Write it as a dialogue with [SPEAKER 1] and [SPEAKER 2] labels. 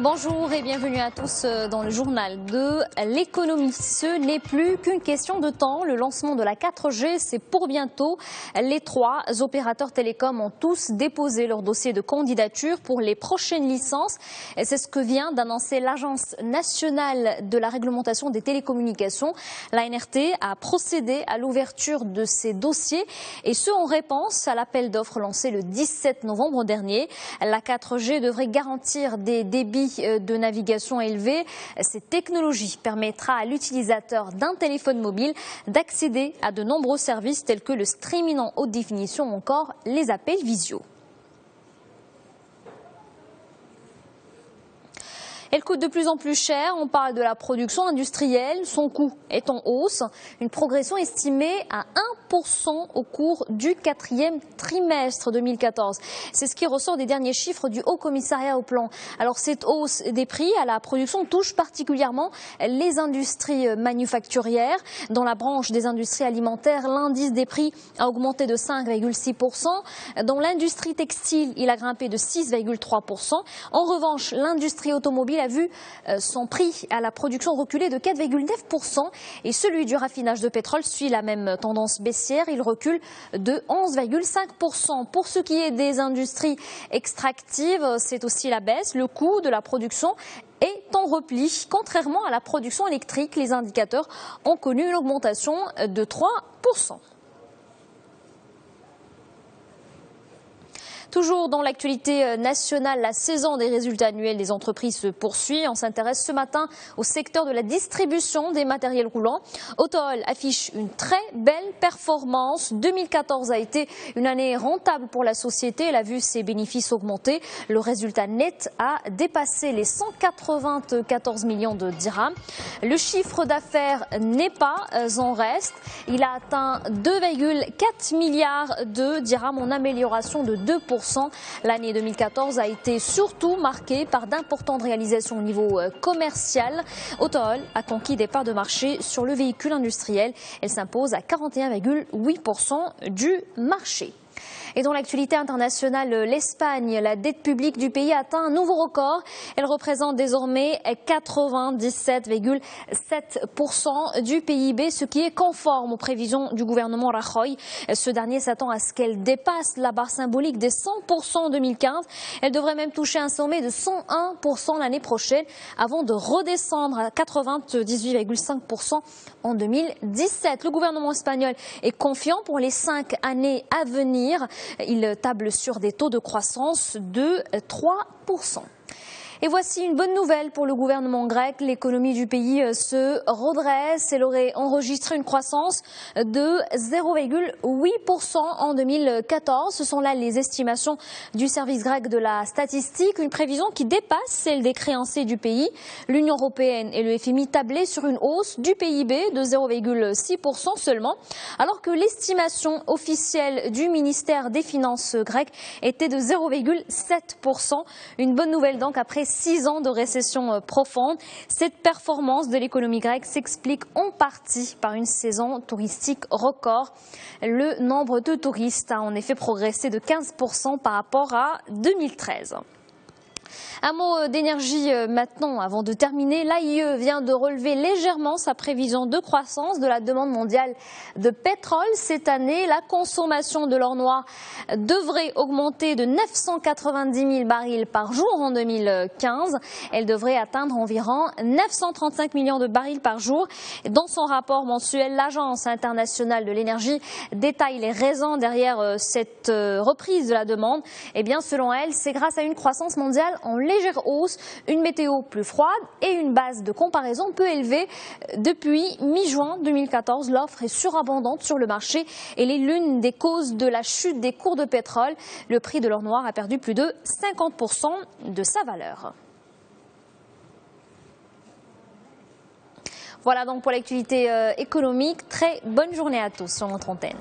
[SPEAKER 1] Bonjour et bienvenue à tous dans le journal de l'économie. Ce n'est plus qu'une question de temps. Le lancement de la 4G, c'est pour bientôt. Les trois opérateurs télécoms ont tous déposé leur dossier de candidature pour les prochaines licences. C'est ce que vient d'annoncer l'Agence nationale de la réglementation des télécommunications. L'ANRT a procédé à l'ouverture de ces dossiers et ce en réponse à l'appel d'offres lancé le 17 novembre dernier. La 4G devrait garantir des débits de navigation élevés. Cette technologie permettra à l'utilisateur d'un téléphone mobile d'accéder à de nombreux services tels que le streaming en haute définition ou encore les appels visio. Elle coûte de plus en plus cher. On parle de la production industrielle. Son coût est en hausse. Une progression estimée à 1% au cours du 4e trimestre 2014. C'est ce qui ressort des derniers chiffres du Haut Commissariat au Plan. Alors cette hausse des prix à la production touche particulièrement les industries manufacturières. Dans la branche des industries alimentaires, l'indice des prix a augmenté de 5,6%. Dans l'industrie textile, il a grimpé de 6,3%. En revanche, l'industrie automobile a vu son prix à la production reculer de 4,9% et celui du raffinage de pétrole suit la même tendance baissière, il recule de 11,5%. Pour ce qui est des industries extractives, c'est aussi la baisse. Le coût de la production est en repli. Contrairement à la production électrique, les indicateurs ont connu une augmentation de 3%. Toujours dans l'actualité nationale, la saison des résultats annuels des entreprises se poursuit. On s'intéresse ce matin au secteur de la distribution des matériels roulants. Autohall affiche une très belle performance. 2014 a été une année rentable pour la société. Elle a vu ses bénéfices augmenter. Le résultat net a dépassé les 194 millions de dirhams. Le chiffre d'affaires n'est pas en reste. Il a atteint 2,4 milliards de dirhams en amélioration de 2%. L'année 2014 a été surtout marquée par d'importantes réalisations au niveau commercial. Autohall a conquis des parts de marché sur le véhicule industriel. Elle s'impose à 41,8% du marché. Et dans l'actualité internationale, l'Espagne, la dette publique du pays atteint un nouveau record. Elle représente désormais 97,7% du PIB, ce qui est conforme aux prévisions du gouvernement Rajoy. Ce dernier s'attend à ce qu'elle dépasse la barre symbolique des 100% en 2015. Elle devrait même toucher un sommet de 101% l'année prochaine avant de redescendre à 98,5% en 2017. Le gouvernement espagnol est confiant pour les 5 années à venir. Il table sur des taux de croissance de 3%. Et voici une bonne nouvelle pour le gouvernement grec. L'économie du pays se redresse. Elle aurait enregistré une croissance de 0,8% en 2014. Ce sont là les estimations du service grec de la statistique. Une prévision qui dépasse celle des créanciers du pays. L'Union européenne et le FMI tablaient sur une hausse du PIB de 0,6% seulement, alors que l'estimation officielle du ministère des Finances grec était de 0,7%. Une bonne nouvelle donc après 6 ans de récession profonde. Cette performance de l'économie grecque s'explique en partie par une saison touristique record. Le nombre de touristes a en effet progressé de 15% par rapport à 2013. Un mot d'énergie maintenant avant de terminer. L'AIE vient de relever légèrement sa prévision de croissance de la demande mondiale de pétrole. Cette année, la consommation de l'or noir devrait augmenter de 990 000 barils par jour en 2015. Elle devrait atteindre environ 935 millions de barils par jour. Dans son rapport mensuel, l'Agence internationale de l'énergie détaille les raisons derrière cette reprise de la demande. Eh bien, selon elle, c'est grâce à une croissance mondiale en légère hausse, une météo plus froide et une base de comparaison peu élevée. Depuis mi-juin 2014, l'offre est surabondante sur le marché et elle est l'une des causes de la chute des cours de pétrole. Le prix de l'or noir a perdu plus de 50% de sa valeur. Voilà donc pour l'actualité économique. Très bonne journée à tous sur notre antenne.